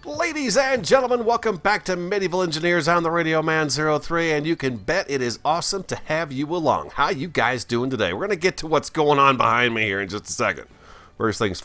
Ladies and gentlemen, welcome back to Medieval Engineers. I'm the Radio Man 03, and you can bet it is awesome to have you along. How you guys doing today? We're going to get to what's going on behind me here in just a second. First things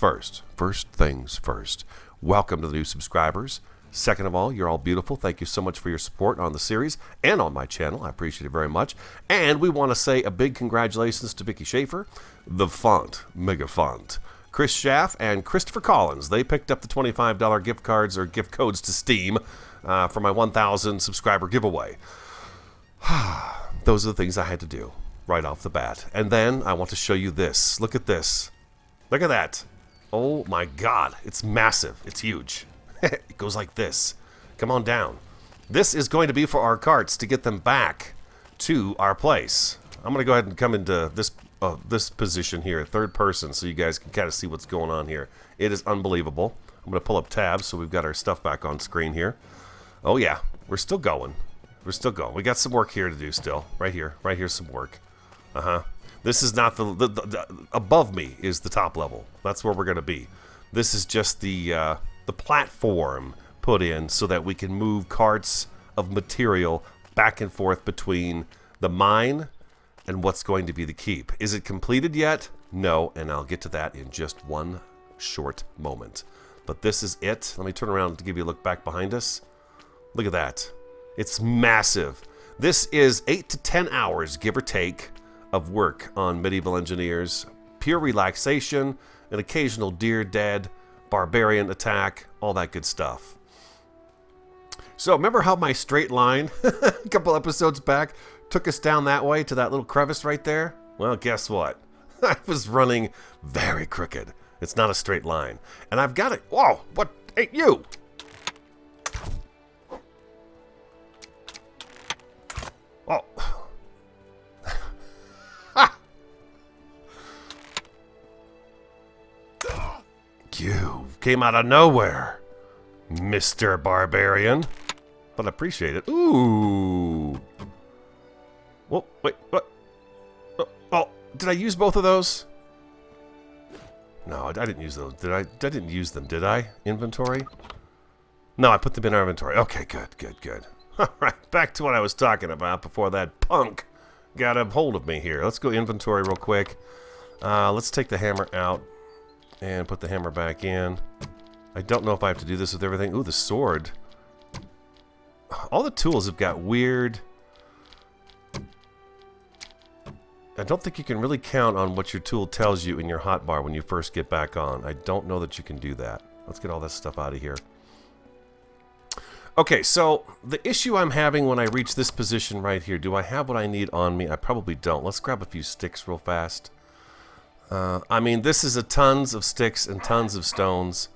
first. Welcome to the new subscribers. Second of all, you're all beautiful. Thank you so much for your support on the series and on my channel. I appreciate it very much. And we want to say a big congratulations to Vicky Schaefer, the font, mega font, Chris Schaff, and Christopher Collins. They picked up the $25 gift cards or gift codes to Steam for my 1,000 subscriber giveaway. Those are the things I had to do right off the bat. And then I want to show you this. Look at this. Look at that. Oh my God. It's massive. It's huge. It goes like this. Come on down. This is going to be for our carts to get them back to our place. I'm going to go ahead and come into this position here, third person, so you guys can kind of see what's going on here. It is unbelievable. I'm going to pull up tabs so we've got our stuff back on screen here. Oh yeah, we're still going. We're still going. We got some work here to do still. Right here. Right here's some work. This is not the above me is the top level. That's where we're going to be. This is just the platform put in so that we can move carts of material back and forth between the mine and what's going to be the keep. Is it completed yet? No, and I'll get to that in just one short moment. But this is it. Let me turn around to give you a look back behind us. Look at that. It's massive. This is 8 to 10 hours, give or take, of work on Medieval Engineers. Pure relaxation, an occasional deer dead, barbarian attack, all that good stuff. So remember how my straight line a couple episodes back took us down that way to that little crevice right there? Well, guess what? I was running very crooked. It's not a straight line. And I've got it. Whoa, what? Hey, you! Oh. You came out of nowhere, Mr. Barbarian. But I appreciate it. Ooh. Whoa, wait, what? Oh, did I use both of those? No, I didn't use those. I didn't use them, did I? Inventory? No, I put them in our inventory. Okay, good. All right, back to what I was talking about before that punk got a hold of me here. Let's go inventory real quick. Let's take the hammer out and put the hammer back in. I don't know if I have to do this with everything. Ooh, the sword. All the tools have got weird... I don't think you can really count on what your tool tells you in your hotbar when you first get back on. I don't know that you can do that. Let's get all this stuff out of here. Okay, so the issue I'm having when I reach this position right here, do I have what I need on me? I probably don't. Let's grab a few sticks real fast. I mean, this is a tons of sticks and tons of stones,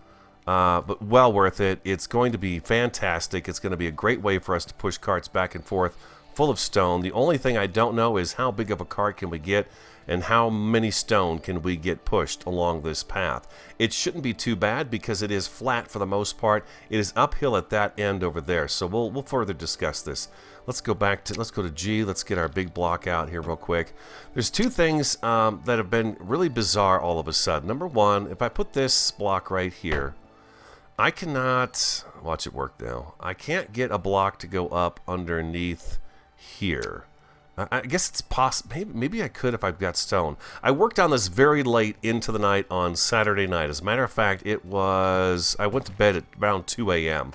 but well worth it. It's going to be fantastic. It's going to be a great way for us to push carts back and forth full of stone. The only thing I don't know is how big of a cart can we get and how many stone can we get pushed along this path. It shouldn't be too bad because it is flat for the most part. It is uphill at that end over there, so we'll further discuss this. Let's go to G. Let's get our big block out here real quick. There's two things that have been really bizarre all of a sudden. Number one, if I put this block right here, I cannot watch it work now. I can't get a block to go up underneath here. I guess it's possible. Maybe I could if I've got stone. I worked on this very late into the night on Saturday night. As a matter of fact, I went to bed at around 2 a.m.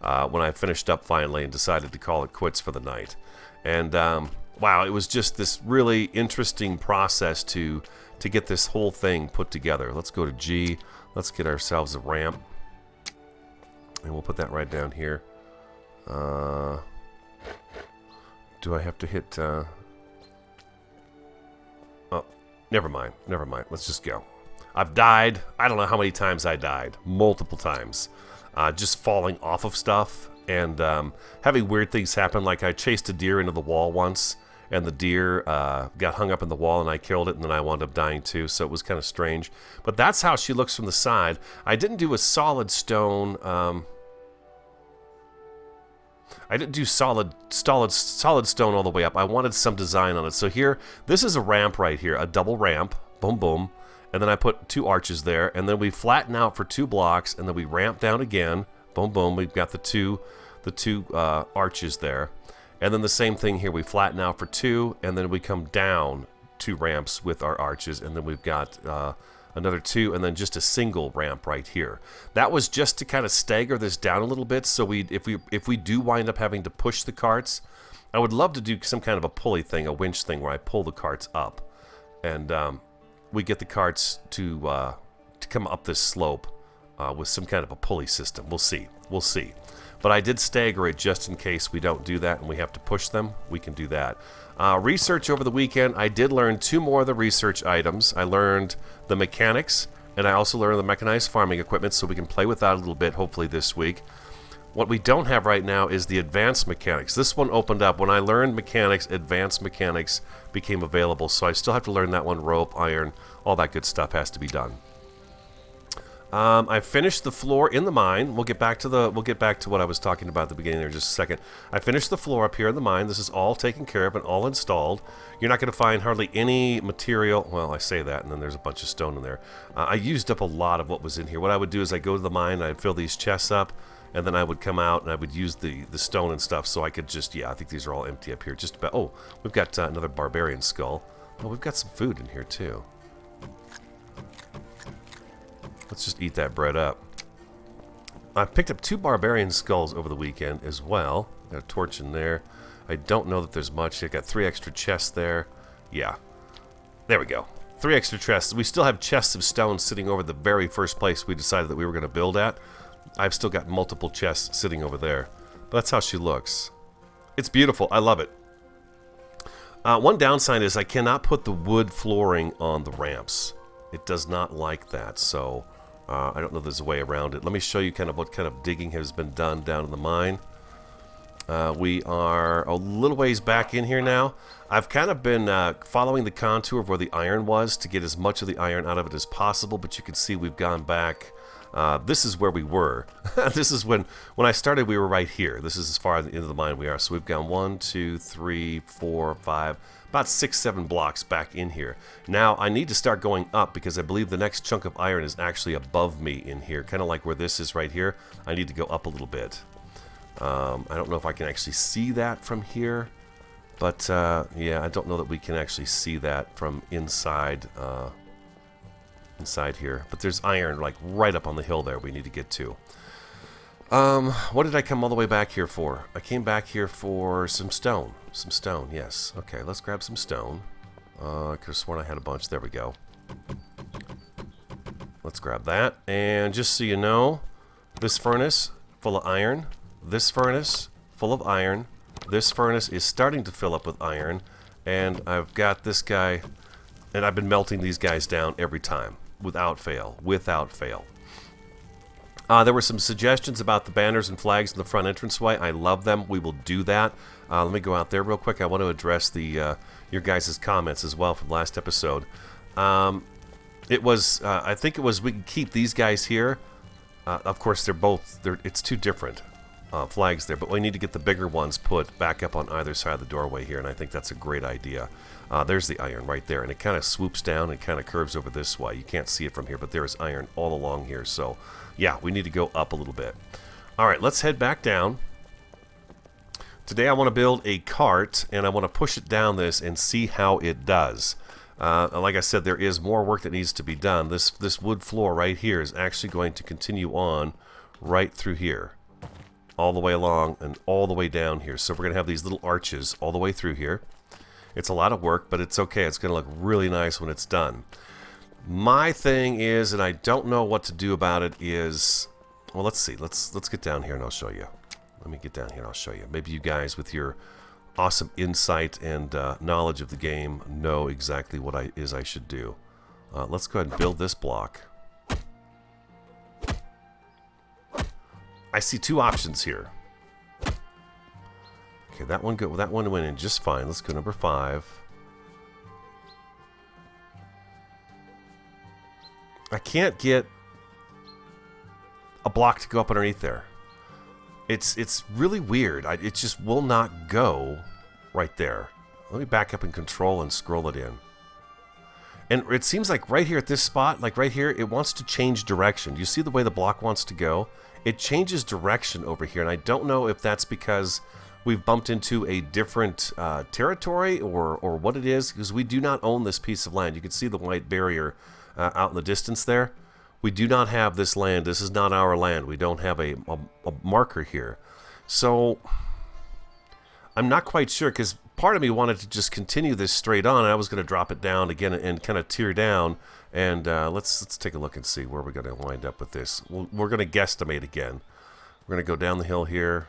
When I finished up finally and decided to call it quits for the night. And wow, it was just this really interesting process to get this whole thing put together. Let's go to G. Let's get ourselves a ramp. And we'll put that right down here. Do I have to hit... Oh, never mind. Let's just go. I've died. I don't know how many times I died. Multiple times. Just falling off of stuff and having weird things happen. Like I chased a deer into the wall once, and the deer got hung up in the wall, and I killed it, and then I wound up dying too, so it was kind of strange. But that's how she looks from the side. I didn't do a solid stone... I didn't do solid stone all the way up. I wanted some design on it. So here, this is a ramp right here, a double ramp, boom, boom. And then I put two arches there, and then we flatten out for 2 blocks, and then we ramp down again, Boom, boom. We've got the two arches there. And then the same thing here. We flatten out for 2, and then we come down 2 ramps with our arches, and then we've got another 2, and then just a single ramp right here. That was just to kind of stagger this down a little bit, so if we do wind up having to push the carts, I would love to do some kind of a pulley thing, a winch thing, where I pull the carts up, and we get the carts to come up this slope with some kind of a pulley system. We'll see. We'll see. But I did stagger it just in case we don't do that and we have to push them. We can do that. Research over the weekend, I did learn 2 more of the research items. I learned the mechanics, and I also learned the mechanized farming equipment, so we can play with that a little bit, hopefully this week. What we don't have right now is the advanced mechanics. This one opened up. When I learned mechanics, advanced mechanics became available, so I still have to learn that one. Rope, iron, all that good stuff has to be done. I finished the floor in the mine. We'll get back to what I was talking about at the beginning there in just a second. I finished the floor up here in the mine. This is all taken care of and all installed. You're not going to find hardly any material. Well, I say that, and then there's a bunch of stone in there. I used up a lot of what was in here. What I would do is I'd go to the mine, I'd fill these chests up, and then I would come out and I would use the stone and stuff, so I could just, yeah, I think these are all empty up here. Just about. Oh, we've got another barbarian skull. Oh, we've got some food in here too. Let's just eat that bread up. I picked up 2 barbarian skulls over the weekend as well. Got a torch in there. I don't know that there's much. I got 3 extra chests there. Yeah. There we go. 3 extra chests. We still have chests of stone sitting over the very first place we decided that we were going to build at. I've still got multiple chests sitting over there. But that's how she looks. It's beautiful. I love it. One downside is I cannot put the wood flooring on the ramps. It does not like that, so I don't know if there's a way around it. Let me show you kind of what kind of digging has been done down in the mine. We are a little ways back in here now. I've kind of been following the contour of where the iron was to get as much of the iron out of it as possible, but you can see we've gone back. This is where we were. This is when I started, we were right here. This is as far into the mine we are. So we've gone 1, 2, 3, 4, 5, about 6, 7 blocks back in here. Now I need to start going up because I believe the next chunk of iron is actually above me in here, kind of like where this is right here. I need to go up a little bit. I don't know if I can actually see that from here, but yeah, I don't know that we can actually see that from inside here. But there's iron like right up on the hill there we need to get to. What did I come all the way back here for? I came back here for some stone. Some stone, yes. Okay, let's grab some stone. I could have sworn I had a bunch. There we go. Let's grab that. And just so you know, this furnace full of iron. This furnace full of iron. This furnace is starting to fill up with iron. And I've got this guy, and I've been melting these guys down every time. Without fail. Without fail. There were some suggestions about the banners and flags in the front entranceway. I love them. We will do that. Let me go out there real quick. I want to address the your guys' comments as well from last episode. It was, I think it was, we can keep these guys here. Of course, it's 2 different flags there, but we need to get the bigger ones put back up on either side of the doorway here, and I think that's a great idea. There's the iron right there, and it kind of swoops down and kind of curves over this way. You can't see it from here, but there is iron all along here, so yeah, we need to go up a little bit. Alright, let's head back down. Today I want to build a cart, and I want to push it down this and see how it does. Like I said, there is more work that needs to be done. This wood floor right here is actually going to continue on right through here. All the way along and all the way down here. So we're going to have these little arches all the way through here. It's a lot of work, but it's okay. It's going to look really nice when it's done. My thing is, and I don't know what to do about it, is... Well, let's see. Let's get down here and I'll show you. Let me get down here and I'll show you. Maybe you guys with your awesome insight and knowledge of the game know exactly what I should do. Let's go ahead and build this block. I see 2 options here. Okay, that one went in just fine. Let's go number 5. I can't get a block to go up underneath there. It's really weird. It just will not go right there. Let me back up and control and scroll it in. And it seems like right here at this spot, like right here, it wants to change direction. Do you see the way the block wants to go? it changes direction over here. And I don't know if that's because we've bumped into a different territory or what it is, because we do not own this piece of land. You can see the white barrier out in the distance there. We do not have this land. This is not our land. We don't have a marker here. So I'm not quite sure, because part of me wanted to just continue this straight on, and I was going to drop it down again and kind of tear down. And let's take a look and see where we're going to wind up with this. We're going to guesstimate again. We're going to go down the hill here.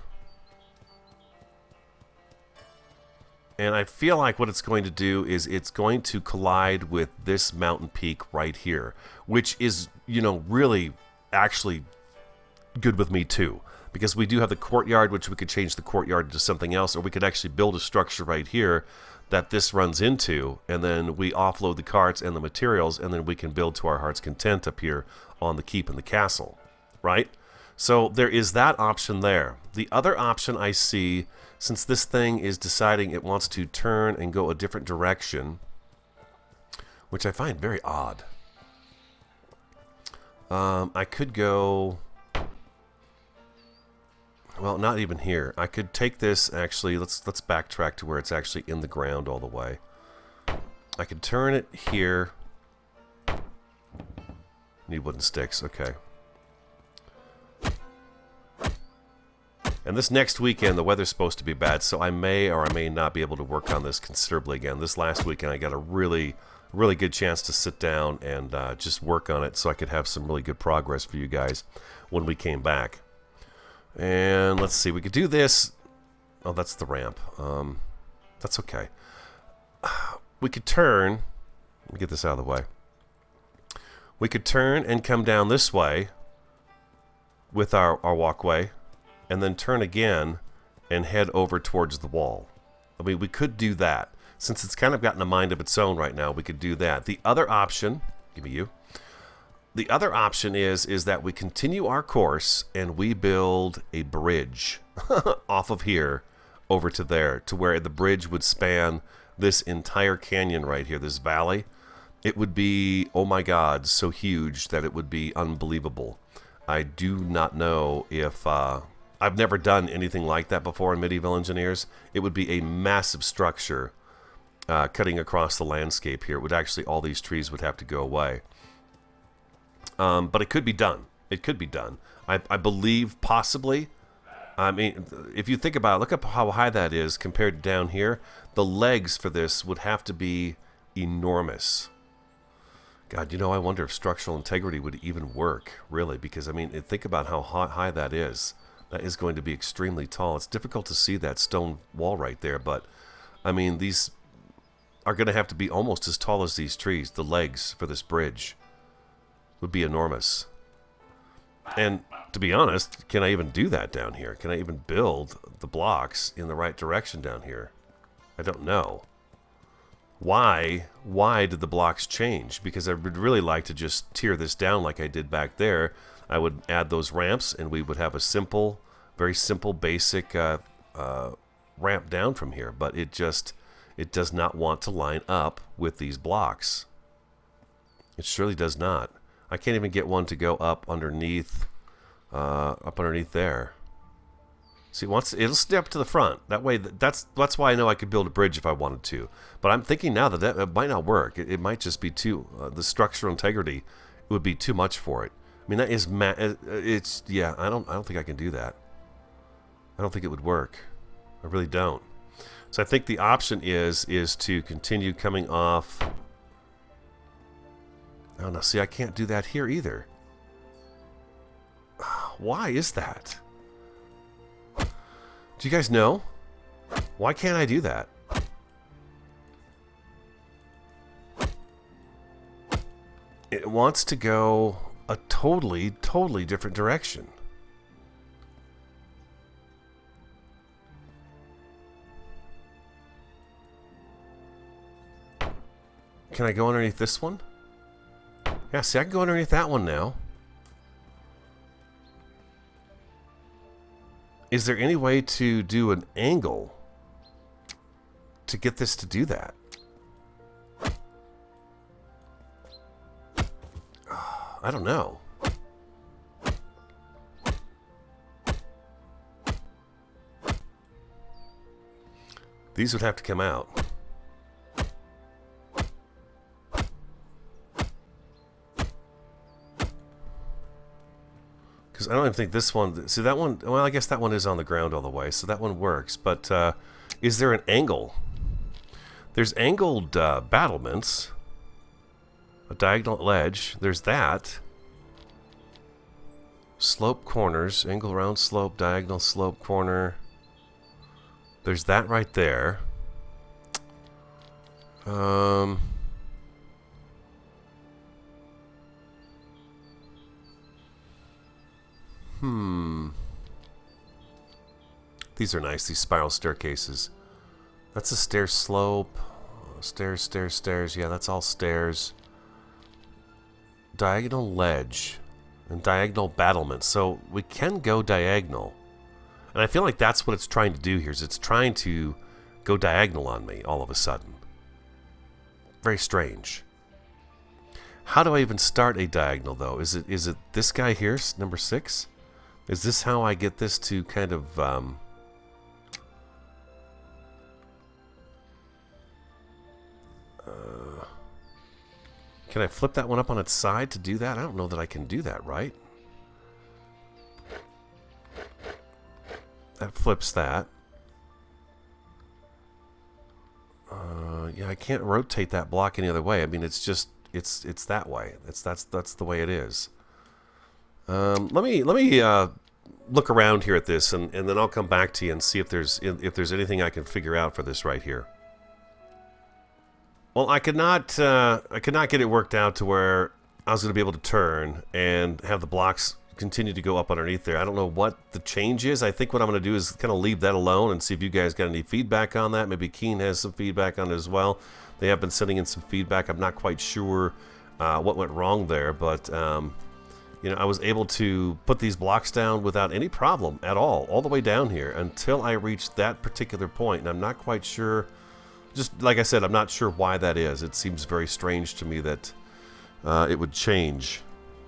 And I feel like what it's going to do is it's going to collide with this mountain peak right here, which is, you know, really actually good with me too. Because we do have the courtyard, which we could change the courtyard into something else, or we could actually build a structure right here that this runs into, and then we offload the carts and the materials, and then we can build to our heart's content up here on the keep and the castle, right? So there is that option there. The other option I see, since this thing is deciding it wants to turn and go a different direction, which I find very odd. I could go... Well, not even here. I could take this, actually, let's backtrack to where it's actually in the ground all the way. I could turn it here. Need wooden sticks, okay. And this next weekend, the weather's supposed to be bad, so I may or I may not be able to work on this considerably again. This last weekend, I got a really good chance to sit down and just work on it so I could have some really good progress for you guys when we came back. And let's see, we could do this. Oh, that's the ramp. That's okay. We could turn. Let me get this out of the way. We could turn and come down this way with our walkway, and then turn again and head over towards the wall. I mean, we could do that. Since it's kind of gotten a mind of its own right now, we could do that. The other option, give me you. The other option is that we continue our course and we build a bridge off of here over to there, to where the bridge would span this entire canyon right here, this valley. It would be, oh my God, so huge that it would be unbelievable. I do not know if... I've never done anything like that before in Medieval Engineers. It would be a massive structure cutting across the landscape here. It would actually, all these trees would have to go away. But it could be done. It could be done. I believe possibly. I mean, if you think about it, look up how high that is compared to down here. The legs for this would have to be enormous. God, you know, I wonder if structural integrity would even work, really, because, I mean, think about how high that is. That is going to be extremely tall. It's difficult to see that stone wall right there, but, I mean, these are going to have to be almost as tall as these trees. The legs for this bridge would be enormous. And to be honest, can I even do that down here? Can I even build the blocks in the right direction down here? I don't know. Why did the blocks change? Because I would really like to just tear this down like I did back there. I would add those ramps and we would have a simple, very simple, basic ramp down from here. But it does not want to line up with these blocks. It surely does not. I can't even get one to go up underneath there. See, it'll step to the front. That way, that's why I know I could build a bridge if I wanted to. But I'm thinking now that it might not work. It might just be too the structural integrity would be too much for it. I mean, that is yeah. I don't think I can do that. I don't think it would work. I really don't. So I think the option is to continue coming off. Oh no, see, I can't do that here either. Why is that? Do you guys know? Why can't I do that? It wants to go a totally different direction. Can I go underneath this one? Yeah, see, I can go underneath that one now. Is there any way to do an angle to get this to do that? I don't know. These would have to come out. Because I don't even think this one... See, that one... Well, I guess that one is on the ground all the way, so that one works. But is there an angle? There's angled battlements. A diagonal ledge. There's that. Slope corners. Angle round slope. Diagonal slope corner. There's that right there. These are nice, these spiral staircases. That's a stair slope. Stairs, stairs, stairs. Yeah, that's all stairs. Diagonal ledge. And diagonal battlement. So we can go diagonal. And I feel like that's what it's trying to do here. Is it's trying to go diagonal on me all of a sudden. Very strange. How do I even start a diagonal, though? Is it this guy here, number 6? Is this how I get this to kind of... Can I flip that one up on its side to do that? I don't know that I can do that, right? That flips that. Yeah, I can't rotate that block any other way. I mean, it's just it's that way. That's the way it is. Let me look around here at this, and then I'll come back to you and see if there's anything I can figure out for this right here. Well, I could not get it worked out to where I was going to be able to turn and have the blocks continue to go up underneath there. I don't know what the change is. I think what I'm going to do is kind of leave that alone and see if you guys got any feedback on that. Maybe Keen has some feedback on it as well. They have been sending in some feedback. I'm not quite sure what went wrong there, but you know, I was able to put these blocks down without any problem at all the way down here until I reached that particular point, and I'm not quite sure. Just like I said, I'm not sure why that is. It seems very strange to me that it would change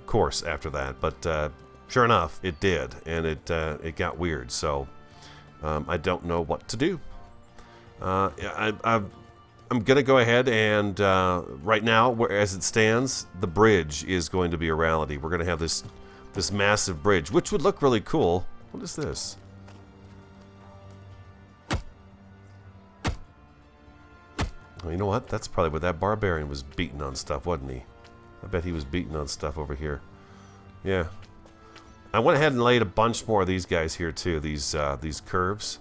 course after that, but sure enough, it did, and it got weird. So I don't know what to do. I'm gonna go ahead and right now, as it stands, the bridge is going to be a reality. We're gonna have this massive bridge, which would look really cool. What is this? Well, you know what? That's probably where that barbarian was beating on stuff, wasn't he? I bet he was beating on stuff over here. Yeah. I went ahead and laid a bunch more of these guys here too. These curves.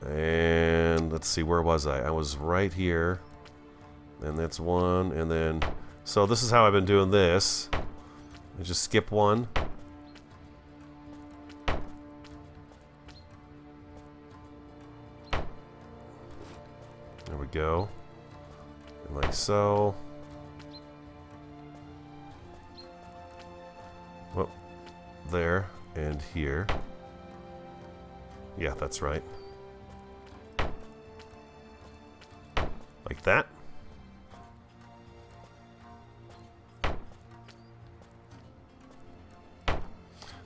And let's see, where was I? I was right here. And that's one. And then, so this is how I've been doing this. I just skip one. There we go. And like so. Well, there and here. Yeah, that's right. Like that.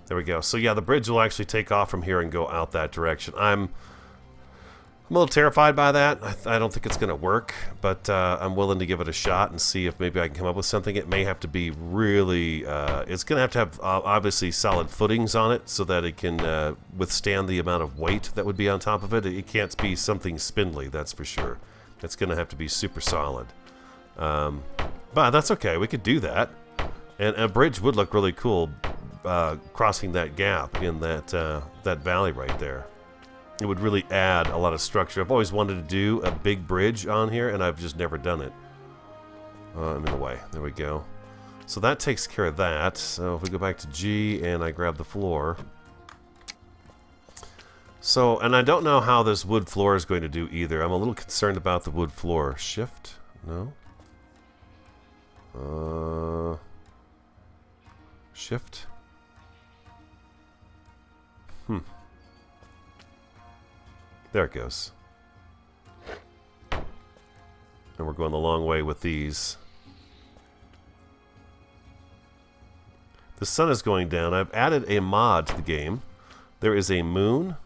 There we go. So yeah, the bridge will actually take off from here and go out that direction. I'm a little terrified by that. I don't think it's going to work, but I'm willing to give it a shot and see if maybe I can come up with something. It may have to be really... it's going to have obviously solid footings on it so that it can withstand the amount of weight that would be on top of it. It can't be something spindly, that's for sure. It's going to have to be super solid. But that's okay. We could do that. And a bridge would look really cool crossing that gap in that valley right there. It would really add a lot of structure. I've always wanted to do a big bridge on here, and I've just never done it. I'm in the way. There we go. So that takes care of that. So if we go back to G and I grab the floor. So, and I don't know how this wood floor is going to do either. I'm a little concerned about the wood floor. Shift? No? Shift? There it goes. And we're going the long way with these. The sun is going down. I've added a mod to the game. There is a moon,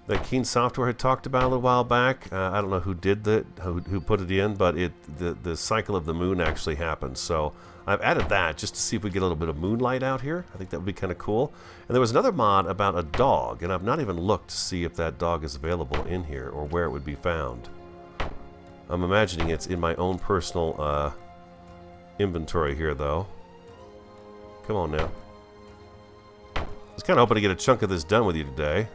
that Keen Software had talked about a little while back. I don't know who did that, who put it in, but the cycle of the moon actually happened. So I've added that just to see if we get a little bit of moonlight out here. I think that would be kind of cool. And there was another mod about a dog, and I've not even looked to see if that dog is available in here or where it would be found. I'm imagining it's in my own personal inventory here, though. Come on now. I was kind of hoping to get a chunk of this done with you today.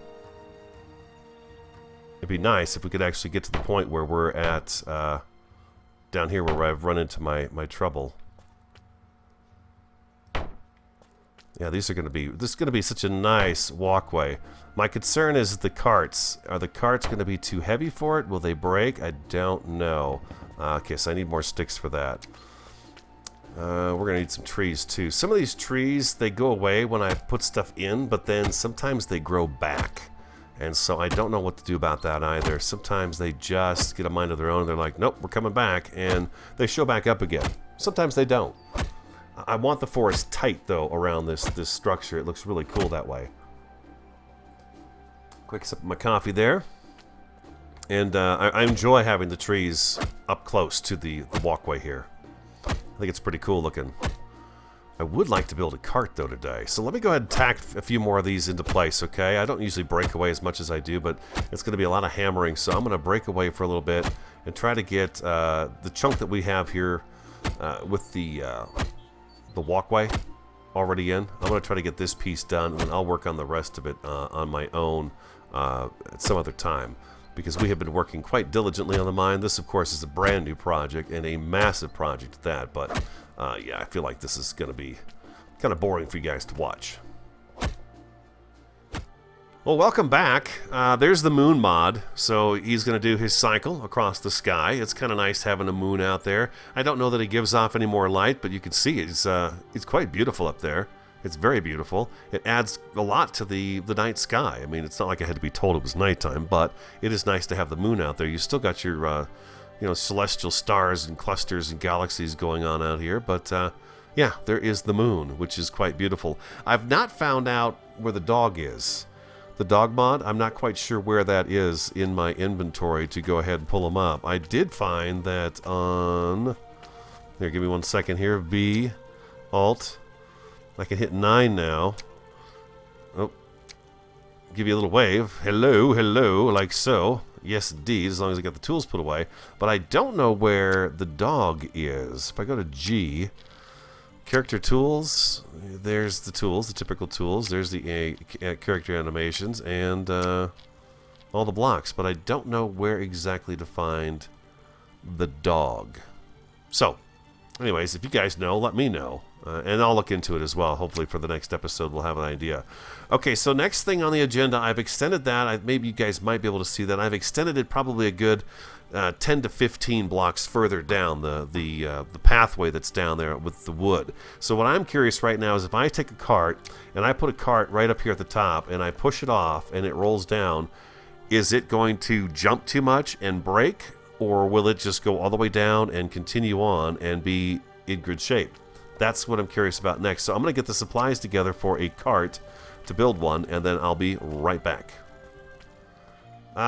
It'd be nice if we could actually get to the point where we're at down here where I've run into my trouble. Yeah, this is going to be such a nice walkway. My concern is the carts. Are the carts going to be too heavy for it? Will they break? I don't know. Okay, so I need more sticks for that. We're going to need some trees too. Some of these trees, they go away when I put stuff in, but then sometimes they grow back. And so I don't know what to do about that either. Sometimes they just get a mind of their own. They're like, nope, we're coming back. And they show back up again. Sometimes they don't. I want the forest tight, though, around this structure. It looks really cool that way. Quick sip of my coffee there. And I enjoy having the trees up close to the walkway here. I think it's pretty cool looking. I would like to build a cart, though, today. So let me go ahead and tack a few more of these into place, okay? I don't usually break away as much as I do, but it's going to be a lot of hammering. So I'm going to break away for a little bit and try to get the chunk that we have here with the walkway already in. I'm going to try to get this piece done, and then I'll work on the rest of it on my own at some other time, because we have been working quite diligently on the mine. This, of course, is a brand new project and a massive project at that, but yeah, I feel like this is going to be kind of boring for you guys to watch. Well, welcome back. There's the moon mod. So he's going to do his cycle across the sky. It's kind of nice having a moon out there. I don't know that he gives off any more light, but you can see it's quite beautiful up there. It's very beautiful. It adds a lot to the night sky. I mean, it's not like I had to be told it was nighttime, but it is nice to have the moon out there. You still got your celestial stars and clusters and galaxies going on out here, but yeah, there is the moon, which is quite beautiful. I've not found out where the dog is. The dog mod, I'm not quite sure where that is in my inventory to go ahead and pull them up. I did find that on... Here, give me 1 second here. V, Alt. I can hit 9 now. Oh. Give you a little wave. Hello, hello, like so. Yes, indeed, as long as I got the tools put away. But I don't know where the dog is. If I go to G... Character tools, there's the tools, the typical tools. There's the character animations and all the blocks. But I don't know where exactly to find the dog. So, anyways, if you guys know, let me know. And I'll look into it as well. Hopefully for the next episode we'll have an idea. Okay, so next thing on the agenda, I've extended that. Maybe you guys might be able to see that. I've extended it probably a good 10 to 15 blocks further down the pathway that's down there with the wood. So what I'm curious right now is if I take a cart and I put a cart right up here at the top and I push it off and it rolls down, is it going to jump too much and break, or will it just go all the way down and continue on and be in good shape? That's what I'm curious about next. So I'm going to get the supplies together for a cart to build one, and then I'll be right back.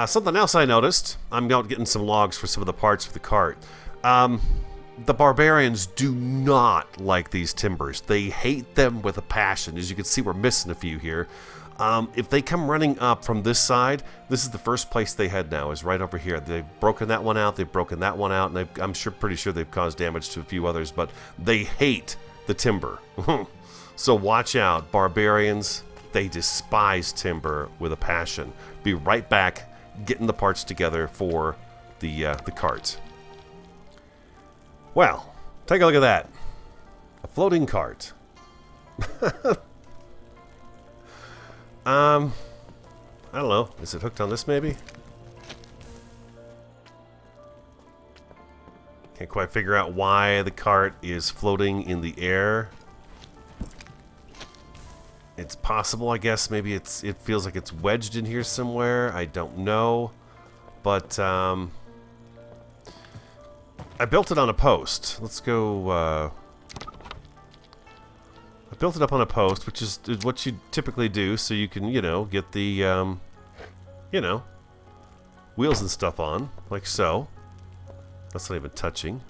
Something else I noticed, I'm out getting some logs for some of the parts for the cart. The barbarians do not like these timbers. They hate them with a passion. As you can see, we're missing a few here. If they come running up from this side, this is the first place they head now, is right over here. They've broken that one out, they've broken that one out, and I'm pretty sure they've caused damage to a few others, but they hate the timber. So watch out, barbarians. They despise timber with a passion. Be right back, getting the parts together for the cart. Well, take a look at that. A floating cart. I don't know. Is it hooked on this maybe? Can't quite figure out why the cart is floating in the air. It's possible, I guess. Maybe it feels like it's wedged in here somewhere. I don't know. But I built it on a post. Let's go... I built it up on a post, which is what you typically do, so you can, get the you know, wheels and stuff on, like so. That's not even touching.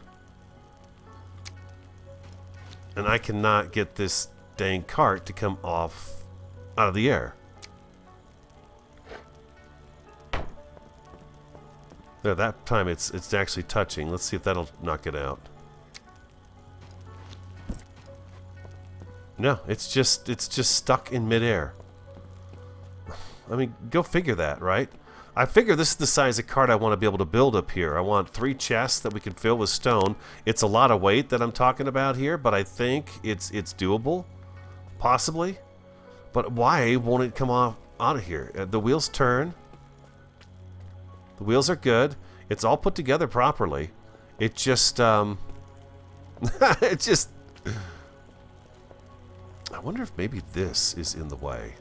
And I cannot get this dang cart to come off out of the air. There, that time it's actually touching. Let's see if that'll knock it out. No, it's just stuck in midair. I mean, go figure that, right? I figure this is the size of cart I want to be able to build up here. I want 3 chests that we can fill with stone. It's a lot of weight that I'm talking about here, but I think it's doable, possibly. But why won't it come off out of here? The wheels turn. The wheels are good. It's all put together properly. It just it just. I wonder if maybe this is in the way.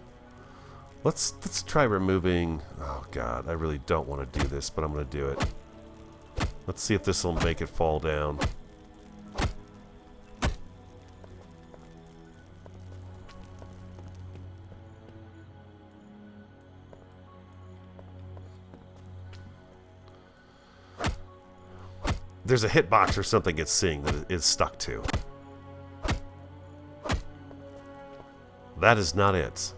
Let's try removing. Oh God, I really don't want to do this, but I'm going to do it. Let's see if this will make it fall down. There's a hitbox or something it's seeing that it's stuck to. That is not it.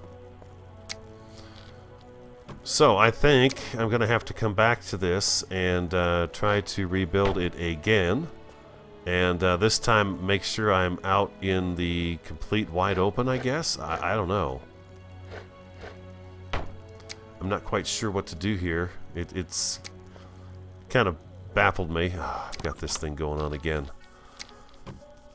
So I think I'm going to have to come back to this and try to rebuild it again. And this time make sure I'm out in the complete wide open, I guess. I don't know. I'm not quite sure what to do here. It's kind of baffled me. Oh, I've got this thing going on again.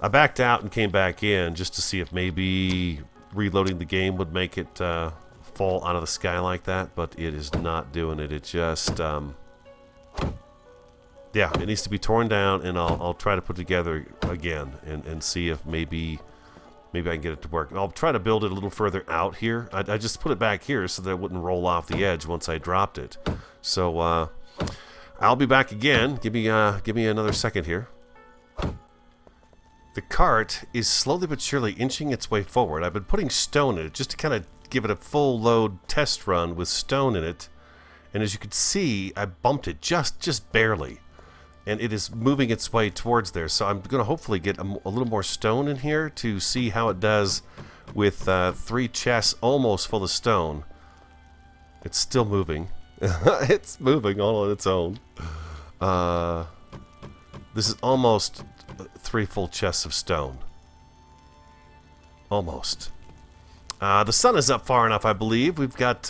I backed out and came back in just to see if maybe reloading the game would make it fall out of the sky like that, but it is not doing it. It just yeah, it needs to be torn down, and I'll try to put it together again and see if maybe I can get it to work. I'll try to build it a little further out here. I just put it back here so that it wouldn't roll off the edge once I dropped it. So I'll be back again. Give me another second here. The cart is slowly but surely inching its way forward. I've been putting stone in it just to kind of give it a full load test run with stone in it. And as you can see, I bumped it just barely. And it is moving its way towards there. So I'm going to hopefully get a little more stone in here to see how it does with 3 chests almost full of stone. It's still moving. It's moving all on its own. This is almost 3 full chests of stone. Almost. The sun is up far enough, I believe. We've got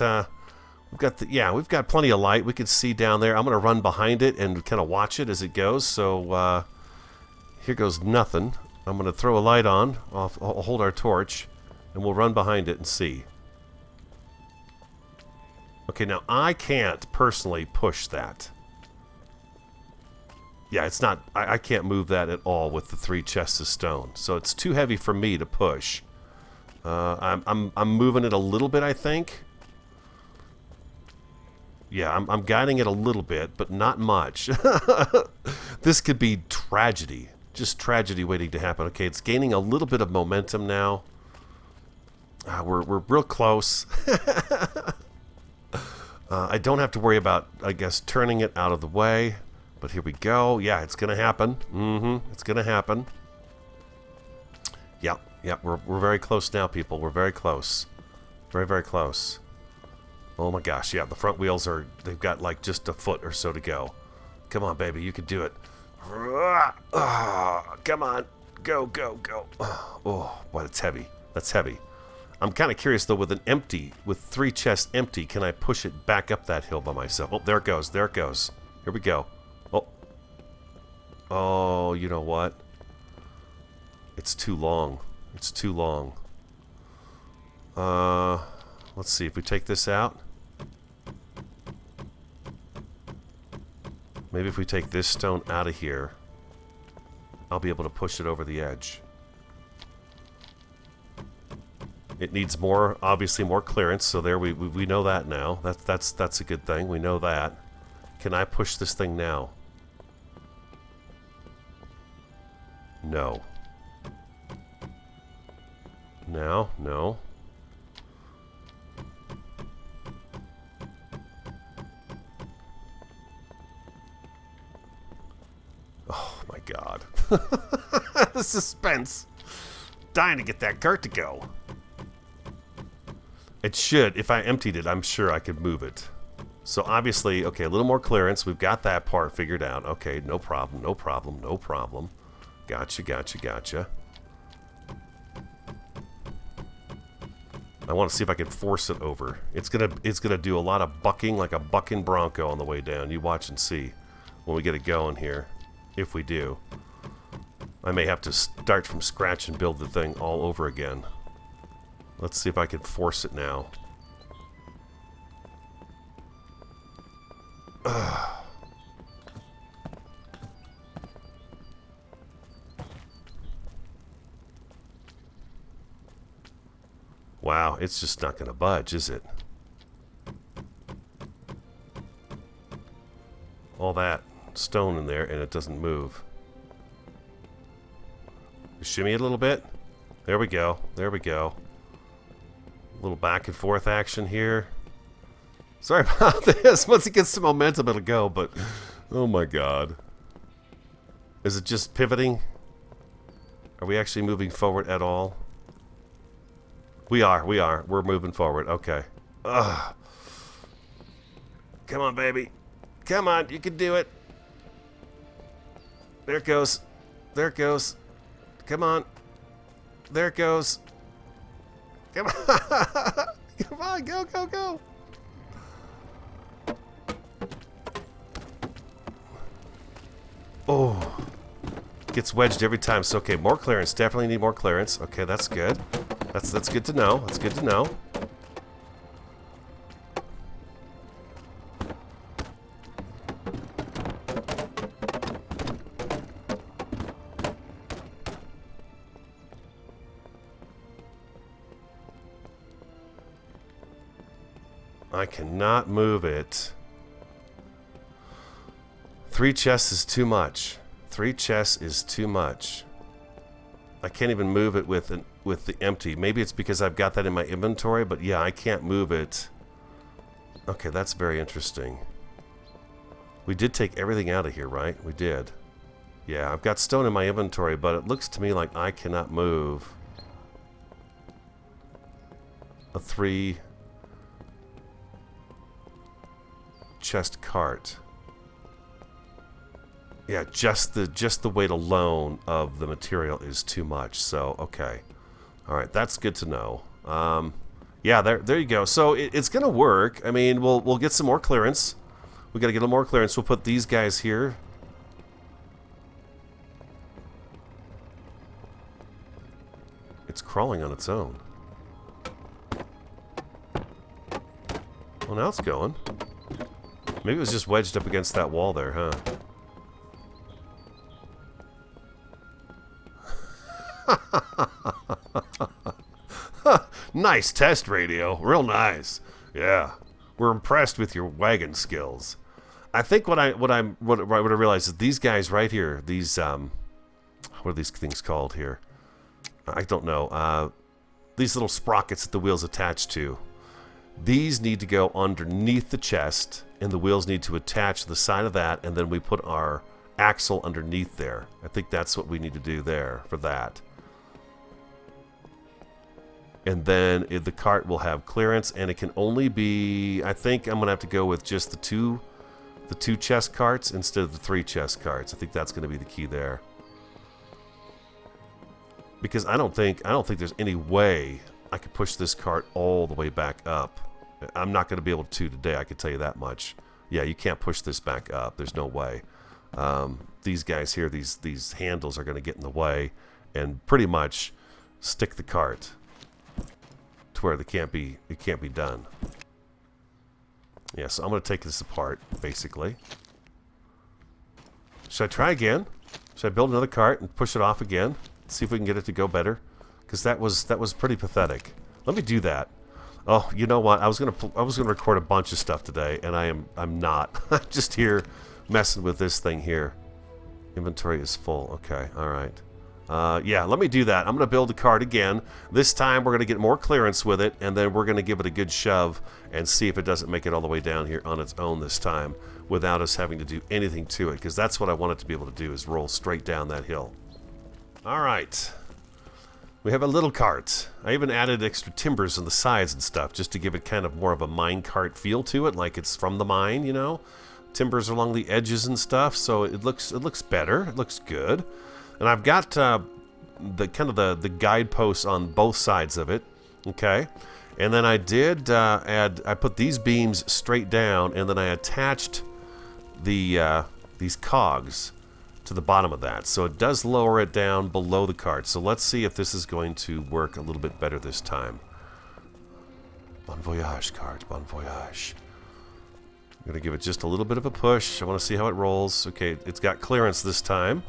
plenty of light. We can see down there. I'm going to run behind it and kind of watch it as it goes. So here goes nothing. I'm going to throw a light on. I'll hold our torch, and we'll run behind it and see. Okay, now I can't personally push that. Yeah, it's not. I can't move that at all with the 3 chests of stone. So it's too heavy for me to push. I'm moving it a little bit, I think. Yeah, I'm guiding it a little bit, but not much. This could be tragedy. Just tragedy waiting to happen. Okay, it's gaining a little bit of momentum now. We're real close. I don't have to worry about, I guess, turning it out of the way. But here we go. Yeah, it's going to happen. It's going to happen. Yeah, we're very close now, people. We're very close. Very, very close. Oh my gosh, yeah, the front wheels they've got like just a foot or so to go. Come on, baby, you can do it. Come on. Go, go, go. Oh, boy, that's heavy. That's heavy. I'm kind of curious, though, with 3 chests empty, can I push it back up that hill by myself? Oh, there it goes. There it goes. Here we go. Oh, you know what? It's too long. It's too long. Let's see if we take this out. Maybe if we take this stone out of here, I'll be able to push it over the edge. It needs more, obviously more clearance, so there we know that now. That's a good thing. We know that. Can I push this thing now? No. No, no. Oh my god. The suspense. Dying to get that cart to go. It should. If I emptied it, I'm sure I could move it. So obviously, okay, a little more clearance. We've got that part figured out. Okay, no problem, no problem, no problem. Gotcha, gotcha, gotcha. I want to see if I can force it over. It's gonna do a lot of bucking, like a bucking bronco on the way down. You watch and see when we get it going here. If we do, I may have to start from scratch and build the thing all over again. Let's see if I can force it now. Wow, it's just not going to budge, is it? All that stone in there and it doesn't move. Shimmy it a little bit. There we go. There we go. A little back and forth action here. Sorry about this. Once it gets some momentum, it'll go, but oh my god. Is it just pivoting? Are we actually moving forward at all? We are. We're moving forward. Okay. Ugh. Come on, baby. Come on, you can do it. There it goes. There it goes. Come on. There it goes. Come on. Come on, go, go, go. Oh. Gets wedged every time. So, okay, more clearance. Definitely need more clearance. Okay, that's good. That's good to know. That's good to know. I cannot move it. 3 chests is too much. 3 chests is too much. I can't even move it with the empty. Maybe it's because I've got that in my inventory, but yeah, I can't move it. Okay, that's very interesting. We did take everything out of here, right? We did. Yeah, I've got stone in my inventory, but it looks to me like I cannot move a 3 chest cart. Yeah, just the weight alone of the material is too much. So, okay. All right, that's good to know. Yeah, there you go. So it's gonna work. I mean, we'll get some more clearance. We gotta get a little more clearance. We'll put these guys here. It's crawling on its own. Well, now it's going. Maybe it was just wedged up against that wall there, huh? Nice test radio. Real nice. Yeah. We're impressed with your wagon skills. I think what I realized is these guys right here, these what are these things called here? I don't know. These little sprockets that the wheels attach to. These need to go underneath the chest, and the wheels need to attach to the side of that, and then we put our axle underneath there. I think that's what we need to do there for that. And then the cart will have clearance, and it can only be, I think I'm going to have to go with just the two chest carts instead of the 3 chest carts. I think that's going to be the key there. Because I don't think there's any way I could push this cart all the way back up. I'm not going to be able to today, I can tell you that much. Yeah, you can't push this back up. There's no way. These guys here, these handles are going to get in the way and pretty much stick the cart to where it can't be done. Yeah, so I'm going to take this apart, basically. Should I try again? Should I build another cart and push it off again? See if we can get it to go better? Because that was pretty pathetic. Let me do that. Oh, you know what? I was gonna record a bunch of stuff today, and I'm not. I'm just here messing with this thing here. Inventory is full. Okay, all right. Yeah, let me do that. I'm going to build the cart again. This time we're going to get more clearance with it, and then we're going to give it a good shove and see if it doesn't make it all the way down here on its own this time without us having to do anything to it, because that's what I want it to be able to do, is roll straight down that hill. All right. We have a little cart. I even added extra timbers on the sides and stuff just to give it kind of more of a mine cart feel to it, like it's from the mine, you know? Timbers along the edges and stuff, so it looks better. It looks good. And I've got the guideposts on both sides of it, okay? And then I did I put these beams straight down, and then I attached these cogs to the bottom of that. So it does lower it down below the cart. So let's see if this is going to work a little bit better this time. Bon voyage, cart, bon voyage. I'm going to give it just a little bit of a push. I want to see how it rolls. Okay, it's got clearance this time.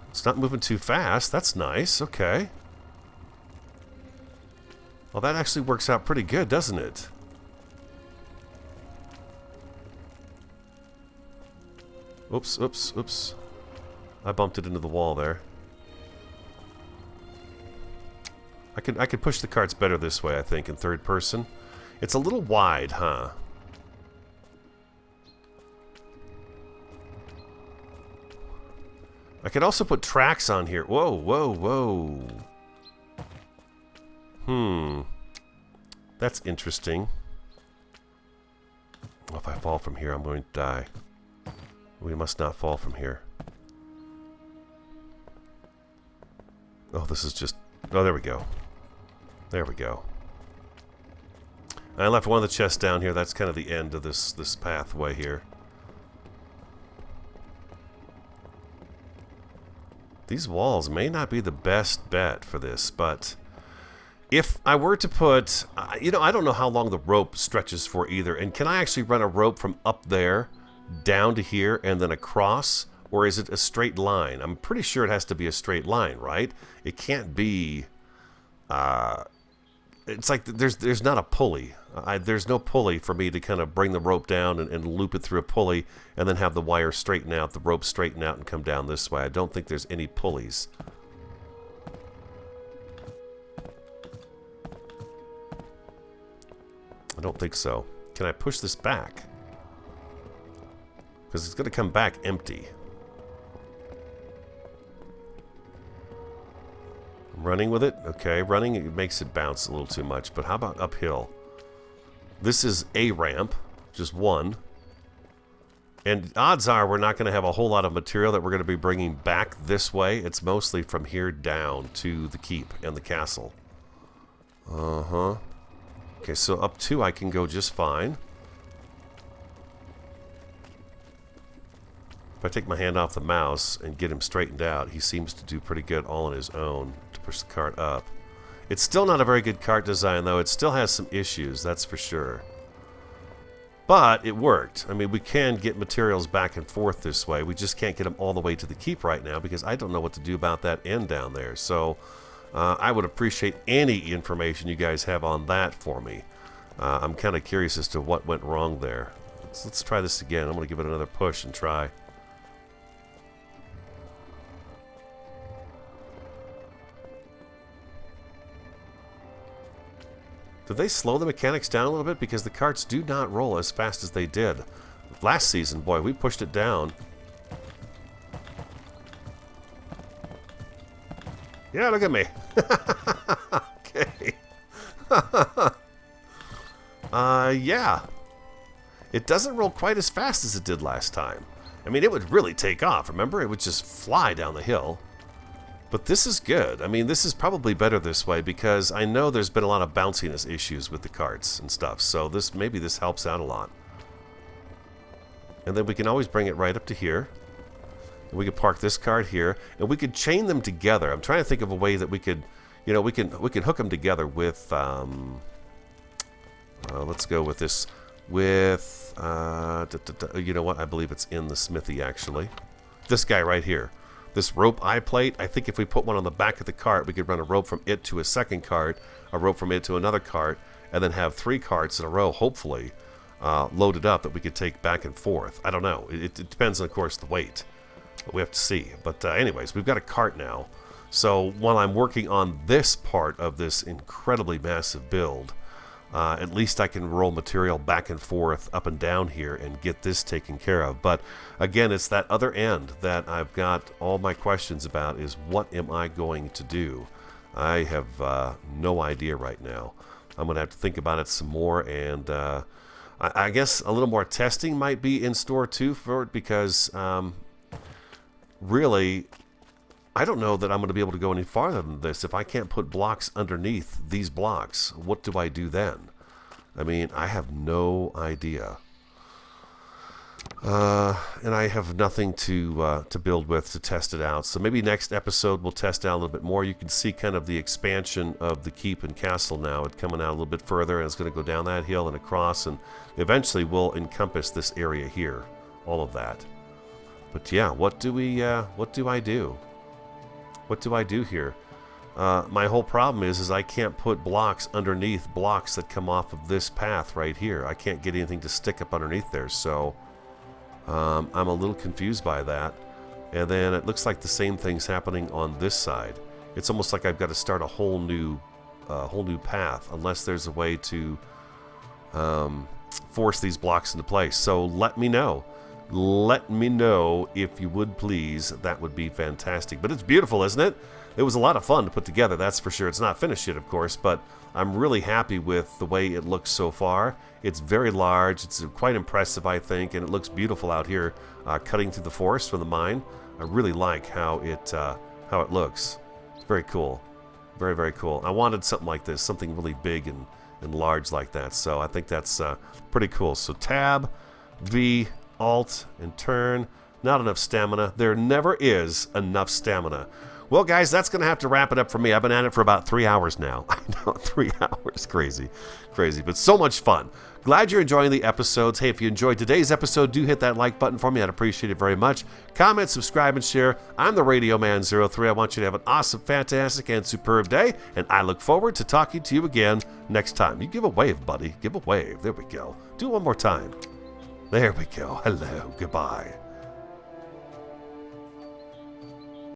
It's not moving too fast. That's nice. Okay. Well, that actually works out pretty good, doesn't it? Oops, oops, oops. I bumped it into the wall there. I could push the carts better this way, I think, in third person. It's a little wide, huh? I could also put tracks on here. Whoa, whoa, whoa. That's interesting. Well, if I fall from here, I'm going to die. We must not fall from here. Oh, this is just... Oh, there we go. There we go. I left one of the chests down here. That's kind of the end of this pathway here. These walls may not be the best bet for this, but if I were to put... you know, I don't know how long the rope stretches for either. And can I actually run a rope from up there down to here and then across, or is it a straight line? I'm pretty sure it has to be a straight line, right? It can't be it's like there's not a pulley. There's no pulley for me to kind of bring the rope down and loop it through a pulley and then have the wire straighten out, the rope straighten out and come down this way. I don't think there's any pulleys. I don't think so. Can I push this back? Because it's going to come back empty. I'm running with it. Okay, running, it makes it bounce a little too much. But how about uphill? This is a ramp, just one. And odds are we're not going to have a whole lot of material that we're going to be bringing back this way. It's mostly from here down to the keep and the castle. Uh-huh. Okay, so up 2 I can go just fine. If I take my hand off the mouse and get him straightened out, he seems to do pretty good all on his own to push the cart up. It's still not a very good cart design, though. It still has some issues, that's for sure. But it worked. I mean, we can get materials back and forth this way. We just can't get them all the way to the keep right now because I don't know what to do about that end down there. So I would appreciate any information you guys have on that for me. I'm kind of curious as to what went wrong there. Let's try this again. I'm going to give it another push and try. Did they slow the mechanics down a little bit? Because the carts do not roll as fast as they did. Last season, boy, we pushed it down. Yeah, look at me. Okay. Yeah. It doesn't roll quite as fast as it did last time. I mean, it would really take off. Remember? It would just fly down the hill. But this is good. I mean, this is probably better this way because I know there's been a lot of bounciness issues with the carts and stuff. So maybe this helps out a lot. And then we can always bring it right up to here. We could park this cart here, and we could chain them together. I'm trying to think of a way that we could, you know, we can hook them together with. Let's go with this. With you know what? I believe it's in the smithy actually. This guy right here. This rope eye plate, I think if we put one on the back of the cart, we could run a rope from it to a second cart, a rope from it to another cart, and then have 3 carts in a row, hopefully, loaded up that we could take back and forth. I don't know. It depends on, of course, the weight. We have to see. But anyways, we've got a cart now. So while I'm working on this part of this incredibly massive build, at least I can roll material back and forth, up and down here, and get this taken care of. But again, it's that other end that I've got all my questions about, is what am I going to do? I have no idea right now. I'm going to have to think about it some more, and I guess a little more testing might be in store too for it, because really, I don't know that I'm going to be able to go any farther than this. If I can't put blocks underneath these blocks, what do I do then? I mean, I have no idea. And I have nothing to build with to test it out. So maybe next episode we'll test out a little bit more. You can see kind of the expansion of the keep and castle now. It's coming out a little bit further, and it's going to go down that hill and across, and eventually will encompass this area here. All of that. But yeah, what do I do? What do I do here? My whole problem is I can't put blocks underneath blocks that come off of this path right here. I can't get anything to stick up underneath there, so I'm a little confused by that. And then it looks like the same thing's happening on this side. It's almost like I've got to start a whole new path, unless there's a way to force these blocks into place. So let me know. Let me know if you would, please. That would be fantastic. But it's beautiful, isn't it? It was a lot of fun to put together, that's for sure. It's not finished yet, of course, but I'm really happy with the way it looks so far. It's very large. It's quite impressive, I think, and it looks beautiful out here, cutting through the forest from the mine. I really like how it looks. It's very cool. Very, very cool. I wanted something like this, something really big and large like that, so I think that's pretty cool. So Tab, V, Alt, and turn. Not enough stamina. There never is enough stamina. Well, guys, that's going to have to wrap it up for me. I've been at it for about 3 hours now. I know, 3 hours. Crazy. Crazy, but so much fun. Glad you're enjoying the episodes. Hey, if you enjoyed today's episode, do hit that like button for me. I'd appreciate it very much. Comment, subscribe, and share. I'm the Radio Man 03. I want you to have an awesome, fantastic, and superb day, and I look forward to talking to you again next time. You give a wave, buddy. Give a wave. There we go. Do it one more time. There we go. Hello. Goodbye.